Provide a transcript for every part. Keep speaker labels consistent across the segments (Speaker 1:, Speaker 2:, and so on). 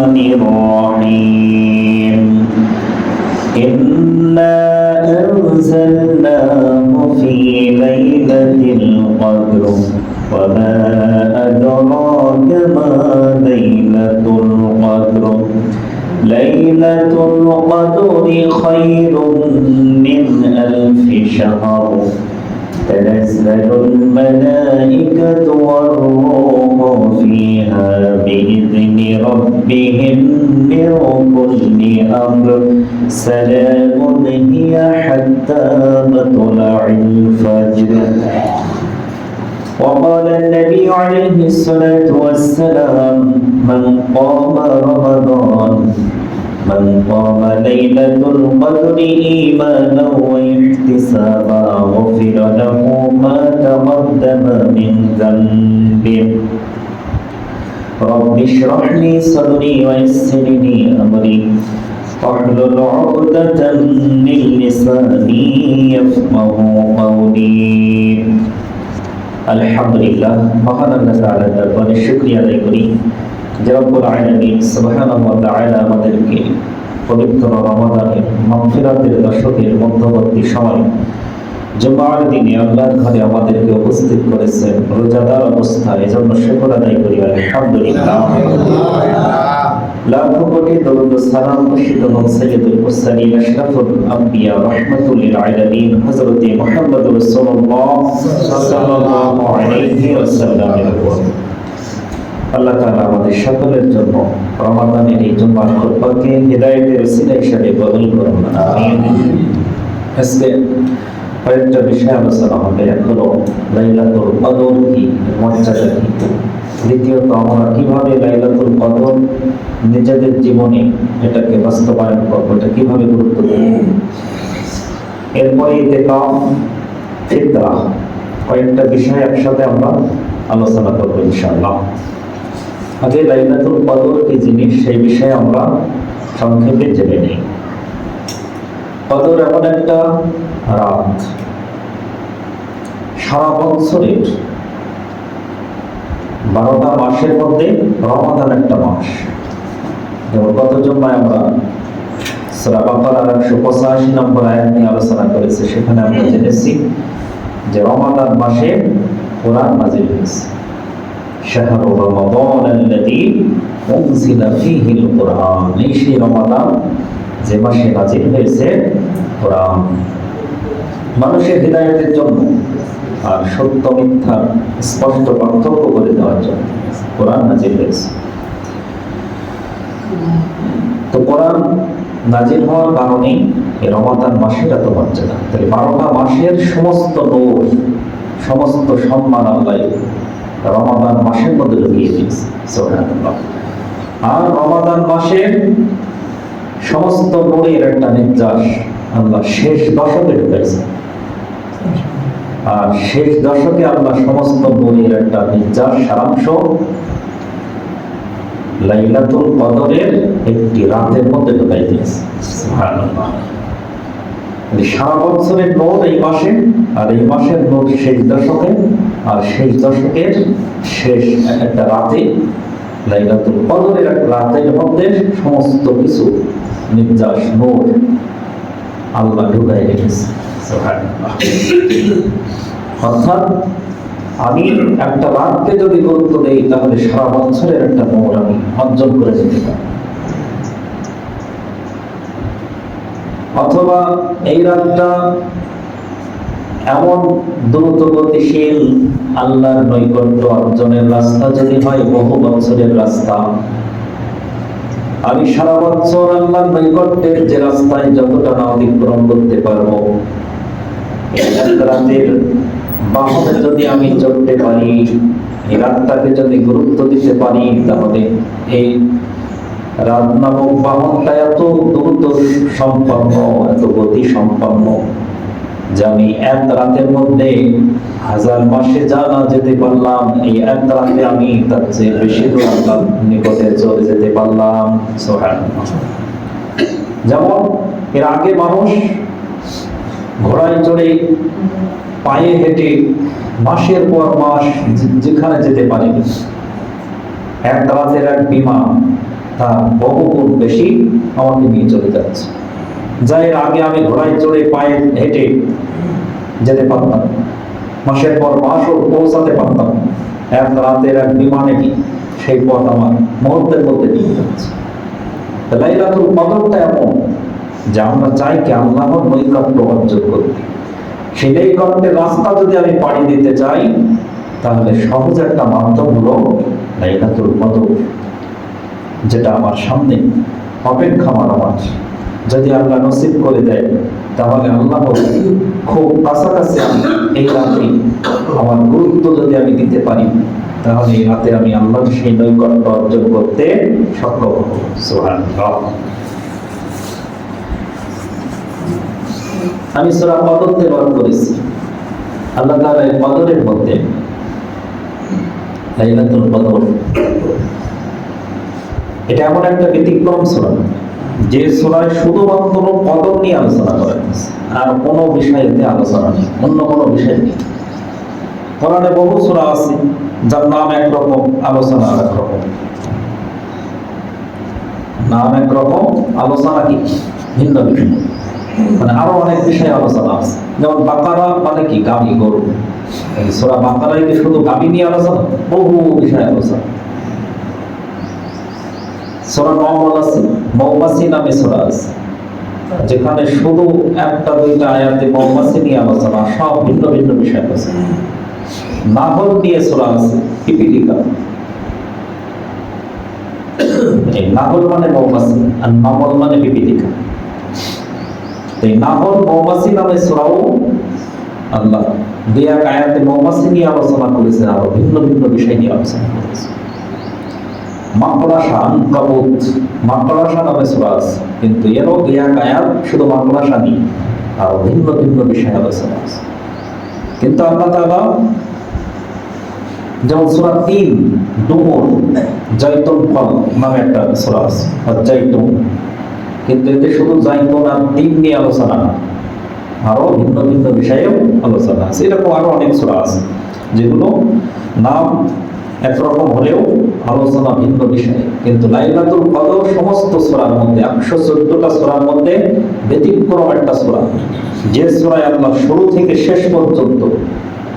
Speaker 1: الرحمن الرحيم إنا أنزلناه في ليلة القدر وما أدراك ما ليلة القدر ليلة القدر خير من ألف شهر تنزل الملائكة والروح فيها بإذن ربهم من كل أمر سلام هي حتى مطلع الفجر. وقال النبي عليه الصلاة والسلام من قام رمضان من قام ليلة القدر إيمانا واحتسابا غفر له ما تقدم من ذنبه. رب اشرح لي صدري ويسر لي أمري واحلل عقدة من لساني يفقهوا قولي। আলহামদুলিল্লাহ, মহান আল্লাহ তাআলার দরবারে শুকরিয়া আদায় করি যে রব্বুল আলামিন সুবহানাহু ওয়া তাআলা আমাদেরকে পবিত্র রমাদানের মাগফিরাতের দশকের মধ্যবর্তী সময় জুমার দিনে আল্লাহর ঘরে আমাদেরকে উপস্থিত করেছেন রোজাদার অবস্থায়। এজন্য শুকর আদায় করি আলহামদুলিল্লাহ। লাখো কোটি দরুদ ও সালাম বর্ষিত হোক সাইয়্যিদুল মুরসালিন আশরাফুল আম্বিয়া রাহমাতুল লিল আলামিন হযরতে মুহাম্মদুর রাসূলুল্লাহ সাল্লাল্লাহু আলাইহি ওয়াসাল্লামের উপর। আল্লাহ তাআলা আমাদের সকলের জন্য রমাদানের এই জুমার খুতবাকে হিদায়াতের ওসিলা হিসেবে কবুল করুন, আমিন। আজকে কয়েকটা বিষয় আলোচনা হবে। এক হলো লাইলাতুল কদর কি, মর্যাদা কি। দ্বিতীয়ত আমরা কিভাবে লাইলাতুল কদর নিজেদের জীবনে এটাকে বাস্তবায়ন করবো, এটা কিভাবে গুরুত্ব দেব। এরপরে ইতিকাফ, ফিতরা, কয়েকটা বিষয় একসাথে আমরা আলোচনা করবো ইনশাআল্লাহ। আগে লাইলাতুল কদর কি জিনিস সেই বিষয়ে আমরা সংক্ষেপে জেনে নিই। কদর এমন একটা রাত, সারা বছরের 12টা মাসের মধ্যে রমাদান একটা মাস। যেমন গত জুমায় আমরা সূরা বাকারার 185 নম্বর আয়াত নিয়ে আলোচনা করেছি। সেখানে আমরা জেনেছি যে রমাদান মাসে কোরআন নাযিল হয়েছে। শাহরু রমাদান আল্লাযী উনজিলা ফীহিল কুরআন, এই সেই রমাদান যে মাসে নাযিল হয়েছে কোরআন, মানুষের হিদায়াতের জন্য আর সত্য মিথ্যার স্পষ্ট পার্থক্য করে দেওয়ার জন্য কোরআন নাযিল হয়েছে। তো কোরআন নাযিল হওয়ার কারণে এই রমাদান মাসের এত মর্যাদা। তাহলে 12টা মাসের সমস্ত নূর, সমস্ত সম্মান আল্লাহ রমাদান মাসের মধ্যে ঢুকিয়ে দিয়েছে, সুবহানাল্লাহ। আর রমাদান মাসের সমস্ত নূরের একটা নির্যাস আল্লাহ শেষ দশকে ঢুকাইছে। আর শেষ দশকে আল্লাহ সমস্ত নূরের একটা নির্যাস সারাংশ লাইলাতুল কদরের একটি রাতের মধ্যে ঢুকাই দিয়েছে, সুবহানাল্লাহ। সারা বছরের নূর এই মাসে, আর এই মাসের নূর শেষ দশকে, আর শেষ দশকের শেষ একটা রাতে লাইলাতুল কদরের এক রাতের মধ্যে সমস্ত কিছু নির্যাস নূর আল্লাহ ঢুকাই রেখেছে, সুবহানাল্লাহ। অর্থাৎ আমি একটা রাতকে যদি গুরুত্ব দেই তাহলে সারা বছরের একটা নূর আমি অর্জন করে যেতে পারি। অথবা এই রাতটা এমন দ্রুত গতিশীল আল্লাহর নৈকট্য অর্জনের রাস্তা যদি হয়, বহু বছরের রাস্তা, আমি সারা বছর আল্লাহর নৈকট্যের যে রাস্তায় যতটা না অতিক্রম করতে পারবো, এই রাতের বাহনে যদি আমি চড়তে পারি, এই রাতটাকে যদি গুরুত্ব দিতে পারি, তাহলে এই রাত নামক বাহনটা এত দ্রুত সম্পন্ন, এত গতি সম্পন্ন যে আমি এক রাতের মধ্যে 1000 মাসে যা না যেতে পারলাম, এই এক রাতে আমি তার চেয়ে বেশি দূর আল্লাহর নিকটে চলে যেতে পারলাম, সুবহানাল্লাহ। যেমন এর আগে মানুষ ঘোড়ায় চড়ে, পায়ে হেঁটে মাসের পর মাস যেখানে যেতে পারেনি, এক রাতের এক বিমান তা বহুগুণ বেশি আমাকে নিয়ে চলে যাচ্ছে। যাই আগে আমি ঘোড়ায় চড়ে পায়ে হেঁটে যেতে পারতাম, মাসের পর মাসও পৌঁছাতে পারতাম, এক রাতের এক বিমানে কি সেই পথ আমার মুহূর্তের মধ্যে নিয়ে যাচ্ছে। লাইলাতুল কদরটা এমন যে আমরা চাই কি আল্লাহর নৈকট্য অর্জন করতে। সেই নৈকট্যের রাস্তা যদি আমি পাড়ি দিতে চাই, তাহলে সহজ একটা মাধ্যম হলো লাইলাতুল কদর, যেটা আমার সামনে অপেক্ষামান। আমার যদি আল্লাহ নসিব করে দেয়, তাহলে আল্লাহ খুব কাছাকাছি এই রাতে আমার গুরুত্ব যদি আমি দিতে পারি, তাহলে এই রাতে আমি আল্লাহর সেই নৈকট্য অর্জন করতে সক্ষম হব। সুবহানাল্লাহ। আমি সূরা কদর তেলাওয়াত করেছি। আল্লাহ তাআলা এই কদরের মধ্যে লাইলাতুল কদর, এটা এমন একটা ব্যতিক্রম সূরা যে সূরায় শুধুমাত্র কদর নিয়ে আলোচনা করা হয়েছে, আর কোনো বিষয়েতে আলোচনা নেই, অন্য কোনো বিষয় নেই। কোরআনে বহু সূরা আছে যার নাম একরকম, আলোচনা একরকম। নাম একরকম, আলোচনা কি ভিন্ন ভিন্ন। মানে আরো অনেক বিষয়ে আলোচনা আছে। যেমন বাকারা মানে কি গাভী গরু, সূরা বাকারায় কি শুধু গাভী নিয়ে আলোচনা? বহু বিষয়ে আলোচনা। সূরা নাহল আছে, মৌমাছি নামে সূরা আছে, যেখানে শুধু একটা দুইটা আয়াতে মৌমাছি নিয়ে আলোচনা, সব ভিন্ন ভিন্ন বিষয় আছে। নাহল নিয়ে সূরা আছে, পিপীলিকা। এই নাহল মানে মৌমাছি, আর নামল মানে পিপীলিকা। এই নাহল মৌমাছি নামে সূরাও আল্লাহ দুই এক আয়াতে মৌমাছি নিয়ে আলোচনা করেছে, আর ভিন্ন ভিন্ন বিষয় নিয়ে আলোচনা করেছে। মাকড়সা, আনকাবুত, মাকড়সা নামে সূরা আছে, কিন্তু এরও দুই এক আয়াত শুধু মাকড়সা নিয়ে, আর ভিন্ন ভিন্ন বিষয় আলোচনা আছে। কিন্তু আল্লাহ তাআলা যেমন সূরা ৩ ডুমুর, জাইতুন ফল নামে একটা সূরা আছে, আর জাইতুন, কিন্তু এতে শুধু জাইতুন আর ৩ নিয়ে আলোচনা না, আরো ভিন্ন ভিন্ন বিষয়েও আলোচনা আছে। এরকম আরো অনেক সূরা আছে যেগুলো নাম একরকম হলেও আলোচনা ভিন্ন বিষয়ে। কিন্তু লাইলাতুল কদর সমস্ত সূরার মধ্যে, 114টা সূরার মধ্যে ব্যতিক্রম একটা সূরা, যে সূরায় আল্লাহ শুরু থেকে শেষ পর্যন্ত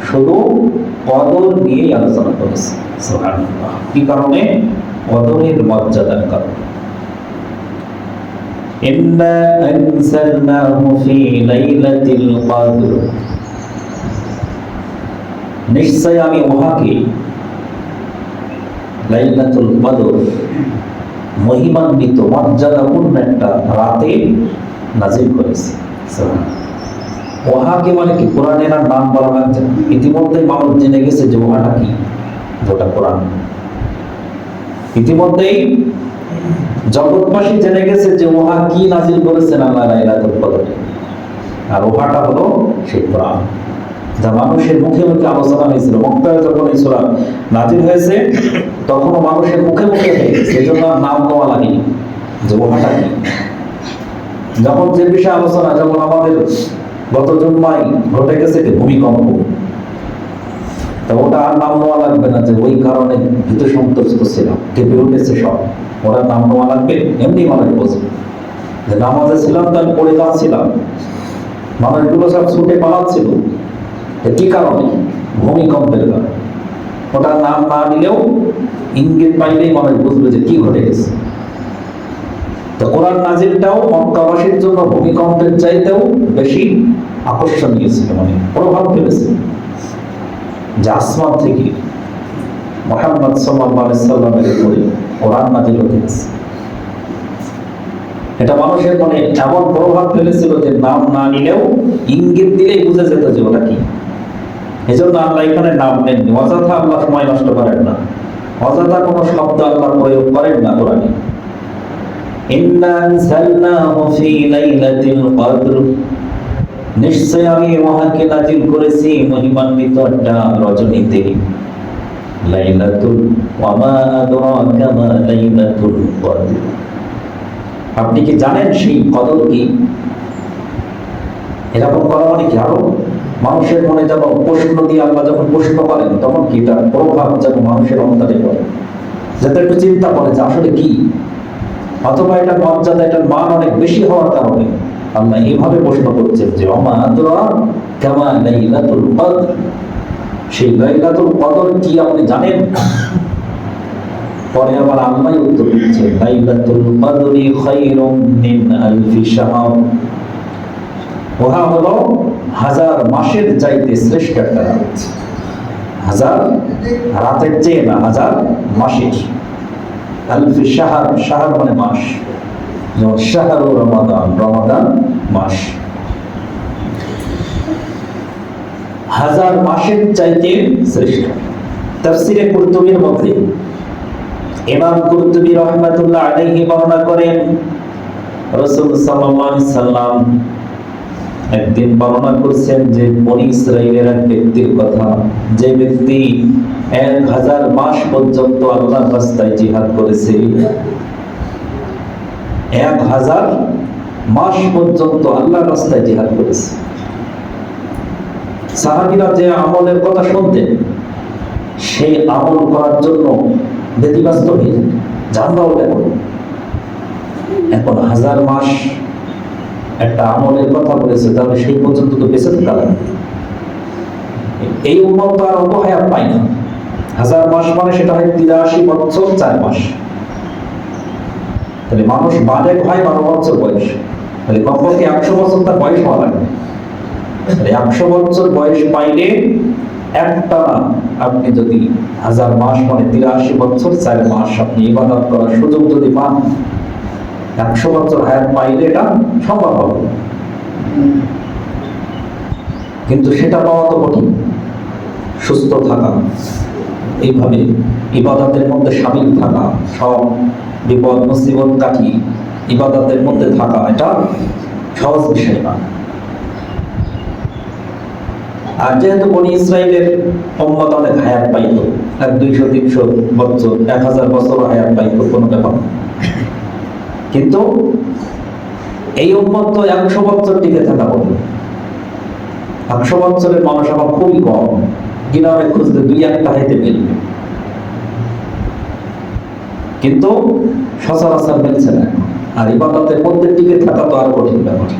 Speaker 1: শুধু কদর নিয়েই আলোচনা করেছে। সুবহানাল্লাহ। কি কারণে? কদরের মর্যাদার কারণে। ইন্না আনসালনাহু ফি লাইলাতিল কদর, নিশ্চয় আমি উহাকে লাইলাতুল কদর মহিমান্বিত মর্যাদাপূর্ণ একটা রাতে নাজিল করেছি। ওহাকে মানে কি? কোরআনের আর নাম বলা লাগছে। ইতিমধ্যে মানুষ জেনে গেছে যে ওহাটা কি, যেটা কোরআন। ইতিমধ্যেই জগৎবাসী জেনে গেছে যে ওহা কি নাজিল করেছেন আল্লাহ লাইলাতুল কদরে, আর ওহাটা হলো সেই কোরআন, যা মানুষের মুখে মুখে আলোচনা হয়েছিল। মক্কায় যখন এই সূরা নাজিল হয়েছে, তখনও মানুষের মুখে মুখে হয়েছে, সেজন্য নাম দেওয়া লাগেনি যে ওহাটা কি। যখন যে বিষয়ে আলোচনা, যেমন আমাদের গত জুম্মায় ঘটে গেছে যে ভূমিকম্প, তা ওটা আর নাম নেওয়া লাগবে না যে ওই কারণে ভীত সন্ত্রস্ত ছিলাম, কেঁপে উঠেছে সব, ওরা নাম নেওয়া লাগবে। এমনি মানুষ বুঝবে যে নামাজে ছিলাম, তাই পড়ে যাচ্ছিলাম, মানুষগুলো সব ছুটে পালাচ্ছিল। কি কারণে? ভূমিকম্পের কারণে। ওটা নাম না দিলেও ইঙ্গিত পাইলেই মানুষ বুঝবে যে কি ঘটে গেছে। তো কোরআন নাজিলটাও মক্কাবাসীর জন্য ভূমিকম্পের চাইতেও বেশি আকর্ষণীয় ছিল, মানে প্রভাব ফেলেছে, যে আসমান থেকে মুহাম্মদ সাল্লাল্লাহু আলাইহি সাল্লামের উপরে কোরআন নাজিল হতে গেছে। এটা মানুষের মনে এমন প্রভাব ফেলেছিল যে নাম না নিলেও ইঙ্গিত দিলেই বুঝে যেত যে ওটা কি। এজন্য আল্লাহ এখানে নাম নেন। অযথা আল্লাহ সময় নষ্ট করেন না, অযথা কোনো শব্দ আল্লাহ প্রয়োগ করেন না কোরআনে। ইন্না আনসালনাহু ফি লাইলাতিল কদর, নিশ্চয় আমি উহাকে নাজিল করেছি মহিমান্বিত একটা রজনীতে। লাইলাতুল ওয়া মা আদরাকা মা লাইলাতুল কদর, আপনি কি জানেন সেই কদর কি? এরকম করা মানে কি? আরো মানুষের মনে যেন প্রশ্ন দিয়ে আল্লাহ যখন প্রশ্ন করেন, তখন কি এটা প্রভাব যেন মানুষের অন্তরে পড়ে, যাতে একটু চিন্তা করে যে আসলে কি। অথবা এটা মর্যাদা, এটার মান অনেক বেশি হওয়ার কারণে আল্লাহ এইভাবে প্রশ্ন করছেন যে ওমা আদরা কামা লাইলাতুল কদর, সেই লাইলাতুল কদর কি আপনি জানেন? পরে আবার আল্লাহ উত্তর দিচ্ছেন লাইলাতুল কদরি খায়রুম মিন আলফি শাহর, ওহা হলো 1000 মাসের চাইতে শ্রেষ্ঠ একটা রাত। 1000 রাতের চেয়ে না, 1000 মাসের। আলফি শাহর, শাহর মানে মাস, যেমন শাহরু রমাদান, রমাদান মাস। 1000 মাসের চাইতে শ্রেষ্ঠ। তাফসীরে কুরতুবীর মধ্যে ইমাম কুরতুবী রাহমাতুল্লাহ আলাইহি বর্ণনা করেন রাসূল সাল্লাল্লাহু আলাইহি সাল্লাম একদিন বর্ণনা করছেন যে বনী ইসরাইলের এক ব্যক্তির কথা, যে ব্যক্তি 1000 মাস পর্যন্ত আল্লাহর রাস্তায় জিহাদ করেছে। 1000 মাস পর্যন্ত আল্লাহর রাস্তায় জিহাদ করেছে। সাহাবীরা যে আমলের কথা শুনতেন, সেই আমল করার জন্য ব্যতিব্যস্ত হয়ে জানলাও এখন 1000 মাস একটা আমলের কথা বলেছে, তাহলে সেই পর্যন্ত তো বেঁচে থাকা লাগবে। এই উম্মত তো আর অত হায়াত পায় না। 1000 মাস মানে সেটা হয় 83 বছর 4 মাস। তাহলে মানুষ বালেগ হয় 12 বছর বয়স, তাহলে কমপক্ষে 100 বছর তার বয়স হওয়া লাগবে। 100 বছর বয়স পাইলে একটানা আপনি যদি 1000 মাস মানে 83 বছর 4 মাস আপনি ইবাদত করার সুযোগ যদি পান, 100 বছর হায়াত পাইলে এটা সম্ভব হবে। কিন্তু সেটা পাওয়া তো কঠিন। সুস্থ থাকা, এইভাবে ইবাদতের মধ্যে শামিল থাকা, সব বিপদ মুসিবত কাটিয়ে ইবাদতের মধ্যে থাকা, এটা সহজ বিষয় না। আর যেহেতু বনী ইসরাইলের উম্মত অনেক হায়াত পাইত, 200-300 বছর 1000 বছর হায়াত পাইত, কোনো ব্যাপার। কিন্তু এই উম্মত তো 100 বছর টিকে থাকা বলে। 100 বছরের মানুষ আমার খুবই কম, গ্রামে খুঁজলে 2-1টা হাইতে মিলবে, কিন্তু সচরাচর মিলছে না। আর ইবাদতের মধ্যে টিকে থাকা তো আরো কঠিন ব্যাপার।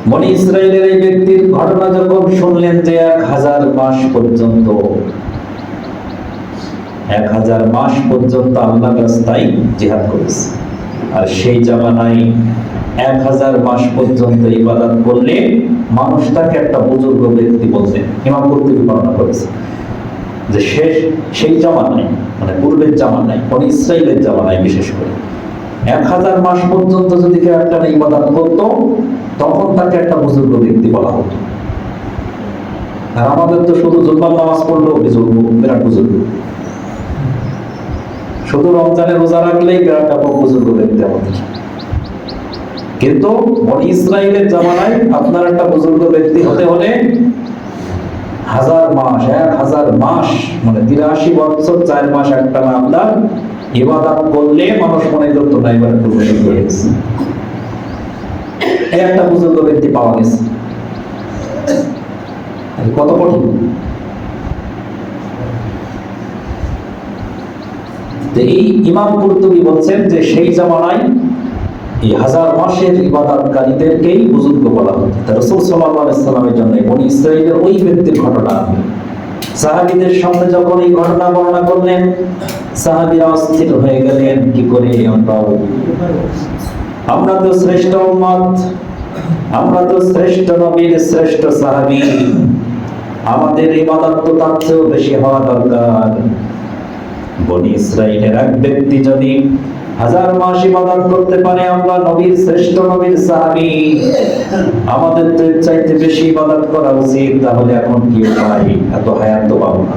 Speaker 1: বনী ইসরাইলের এই ব্যক্তির ঘটনা যখন শুনলেন যে 1000 মাস পর্যন্ত 1000 মাস পর্যন্ত আল্লাহর রাস্তায় জিহাদ করেছে, আর সেই জামানায় 1000 মাস পর্যন্ত ইবাদত করলে মানুষ তাকে একটা বুজুর্গ ব্যক্তি বলতেন। ইমাম কুরতুবী বর্ণনা করেছে যে সেই জামানায় মানে পূর্বের জামানায়, বনী ইসরাইলের জামানায় বিশেষ করে 1000 মাস পর্যন্ত যদি কেউ একটা ইবাদত করতো, তখন তাকে একটা বুজুর্গ ব্যক্তি বলা হতো। আর আমাদের তো শুধু জুম্মার নামাজ পড়লেও বিরাট বুজুর্গ, শুধু রমজানে রোজা রাখলেই বিরাট ব্যাপক বুজুর্গ ব্যক্তি আমাদের। কিন্তু বনী ইসরাইলের জামানায় আপনার একটা বুজুর্গ ব্যক্তি হতে হলে 1000 মাস 1000 মাস মানে 83 বছর 4 মাস একটা না আপনার ইবাদত করলে মানুষ মনে করতো না এবার একটু বুজুর্গ হয়েছে। এই একটা বুজুর্গ ব্যক্তি পাওয়া গেছে, কত কঠিন। এই ইমাম কুরতুবী বলছেন যে সেই জামানায় এই 1000 মাসের ইবাদতকারীদেরকেই বুজুর্গ বলা হতো। রাসূল সাল্লাল্লাহু আলাইহি সাল্লামের জন্য বনী ইসরাইলের ওই ব্যক্তির ঘটনা সাহাবীদের সামনে যখন এই ঘটনা বর্ণনা করলেন, সাহাবীরা অস্থির হয়ে গেলেন, কি করে আমরা তো শ্রেষ্ঠ উম্মত, আমরা তো শ্রেষ্ঠ নবীর শ্রেষ্ঠ সাহাবী, আমাদের ইবাদত তো তার চেয়েও বেশি হওয়া দরকার। বনী ইসরাইলের এক ব্যক্তি যদি 1000 মাস ইবাদত করতে পারে, আমরা নবীর শ্রেষ্ঠ নবীর সাহাবী, আমাদের তো চাইতে বেশি ইবাদত করা উচিত। তাহলে এখন কি উপায়? এত হায়াত তো পাবো না।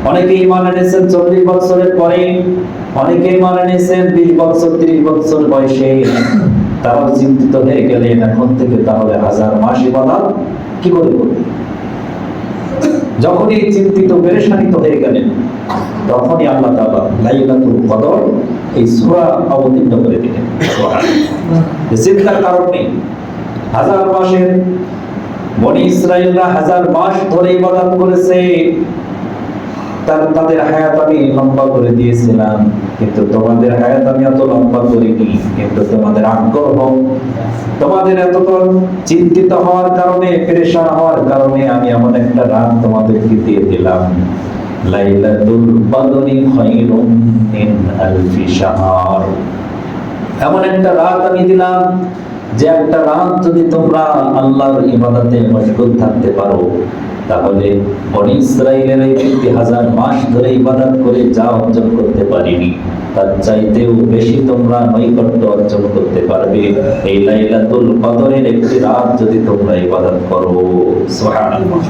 Speaker 1: অনেকে ঈমান এনেছেন 40 বছরের পরে, অনেকে ঈমান এনেছেন 20 বছর 30 বছর বয়সে। তারাও চিন্তিত হয়ে গেলেন এখন থেকে তাহলে 1000 মাস ইবাদত কি করে করব? যখনই চিন্তিত পেরেশানিত হয়ে গেলেন, তখনই আল্লাহ তাআলা লাইলাতুল কদর এই সূরা অবতীর্ণ করে দিলেন। চিন্তার কারণ নেই। 1000 মাসের বনী ইসরাইলরা 1000 মাস ধরে ইবাদত করেছে, তাদের হায়াত আমি লম্বা করে দিয়েছিলাম, কিন্তু তোমাদের হায়াত আমি এত লম্বা করিনি। কিন্তু তোমাদের আগ্রহ, তোমাদের এত চিন্তিত হওয়ার কারণে, পেরেশান হওয়ার কারণে আমি এমন একটা রাত তোমাদেরকে দিয়ে দিলাম। লাইলাতুল কদরি খায়রুম মিন আলফি শাহর। এমন একটা রাত আমি দিলাম, যে একটা রাত যদি তোমরা আল্লাহর ইবাদতে মশগুল থাকতে পারো, তাহলে বনি ইসরাইলের এই 2000 মাস ধরে ইবাদত করে যা অর্জন করতে পারিনি, তার চাইতেও বেশি তোমরা নৈকট্য অর্জন করতে পারবে এই লাইলাতুল কদরের একটি রাত যদি তোমরা ইবাদত করো। সুবহানাল্লাহ।